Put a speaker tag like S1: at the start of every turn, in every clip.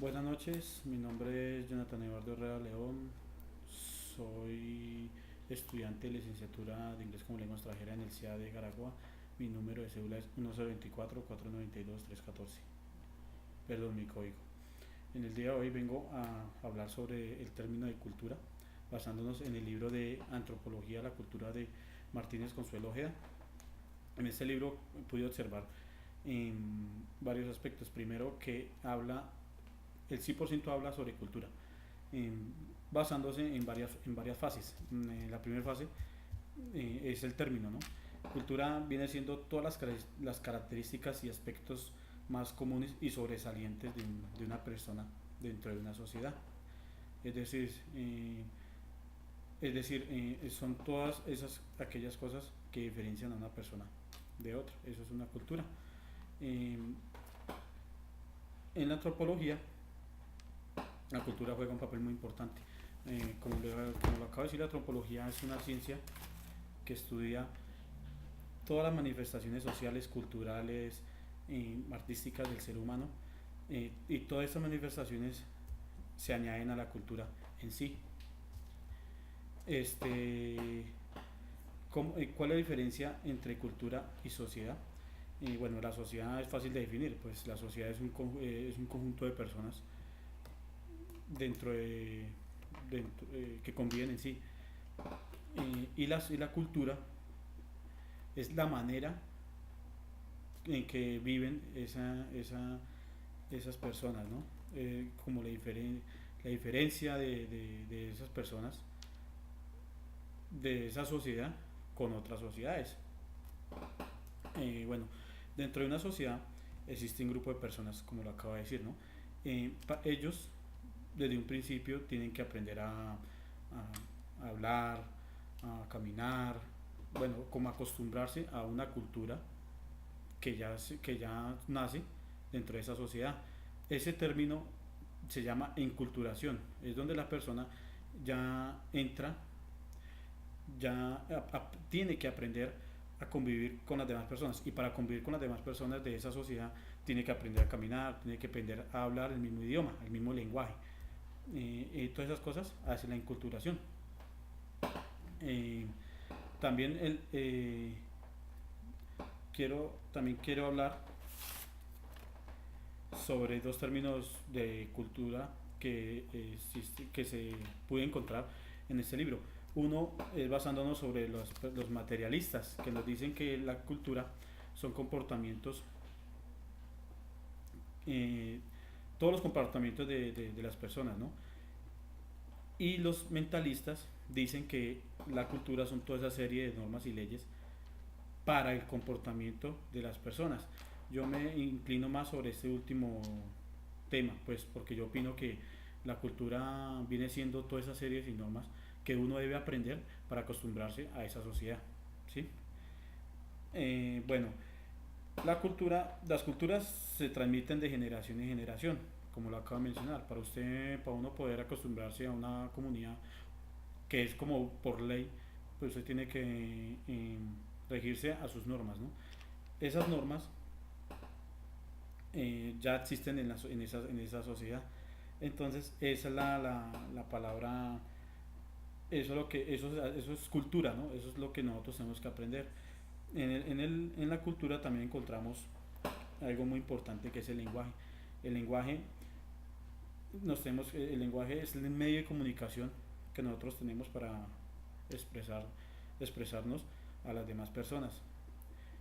S1: Buenas noches, mi nombre es Jonathan Eduardo Herrera León, soy estudiante de licenciatura de inglés como lengua extranjera en el CIA de Garagua. Mi número de cédula es 1024-492-314, perdón, mi código. En el día de hoy vengo a hablar sobre el término de cultura, basándonos en el libro de Antropología de la Cultura de Martínez Consuelo Ojeda. En este libro pude observar en varios aspectos. Primero, que el 100% habla sobre cultura, en- basándose en varias fases. La primera fase es el término, ¿no? Cultura viene siendo todas las características y aspectos más comunes y sobresalientes de una persona dentro de una sociedad. Es decir, son todas aquellas cosas que diferencian a una persona de otra. Eso es una cultura. Eh, en la antropología, la cultura juega un papel muy importante. Como lo acabo de decir, la antropología es una ciencia que estudia todas las manifestaciones sociales, culturales, artísticas del ser humano, y todas estas manifestaciones se añaden a la cultura en sí. Este, ¿Cuál es la diferencia entre cultura y sociedad? Bueno, la sociedad es fácil de definir, pues la sociedad es un conjunto de personas dentro de, que conviven en sí. Y la cultura es la manera en que viven esas personas, ¿no? Como la diferencia de esas personas, de esa sociedad con otras sociedades. Bueno, dentro de una sociedad existe un grupo de personas, como lo acabo de decir, ¿no? Ellos desde un principio tienen que aprender a hablar, a caminar, bueno, como acostumbrarse a una cultura que ya nace dentro de esa sociedad. Ese término se llama enculturación, es donde la persona ya entra, tiene que aprender a convivir con las demás personas, y para convivir con las demás personas de esa sociedad tiene que aprender a caminar, tiene que aprender a hablar el mismo idioma, el mismo lenguaje. Todas esas cosas hace la enculturación. Eh, también el, también quiero hablar sobre dos términos de cultura que se puede encontrar en este libro. Uno es basándonos sobre los materialistas, que nos dicen que la cultura son comportamientos, eh, todos los comportamientos de las personas, ¿no? Y los mentalistas dicen que la cultura son toda esa serie de normas y leyes para el comportamiento de las personas. Yo me inclino más sobre este último tema, pues porque yo opino que la cultura viene siendo toda esa serie de normas que uno debe aprender para acostumbrarse a esa sociedad, ¿sí? Bueno, las culturas se transmiten de generación en generación, como lo acabo de mencionar. Para uno poder acostumbrarse a una comunidad que es como por ley, pues usted tiene que regirse a sus normas, ¿no? Esas normas ya existen en esa sociedad. Entonces, esa es la palabra, eso es cultura, ¿no? Eso es lo que nosotros tenemos que aprender. En la cultura también encontramos algo muy importante, que es el lenguaje. El lenguaje, el lenguaje es el medio de comunicación que nosotros tenemos para expresar, expresarnos a las demás personas.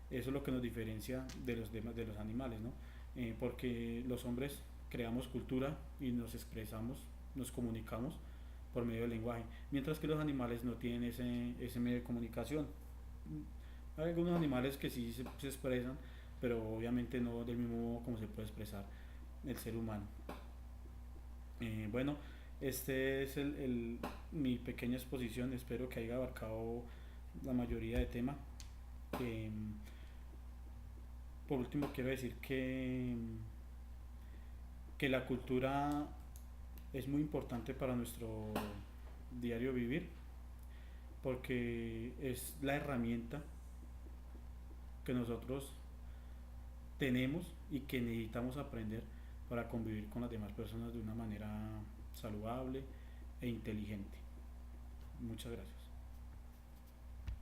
S1: Eso es lo que nos diferencia de los animales, ¿no? Porque los hombres creamos cultura y nos expresamos, nos comunicamos por medio del lenguaje, mientras que los animales no tienen ese medio de comunicación. Hay algunos animales que sí se expresan, pero obviamente no del mismo modo como se puede expresar el ser humano. Bueno, este es mi pequeña exposición, espero que haya abarcado la mayoría de tema. Eh, por último, quiero decir que la cultura es muy importante para nuestro diario vivir, porque es la herramienta que nosotros tenemos y que necesitamos aprender para convivir con las demás personas de una manera saludable e inteligente. Muchas gracias.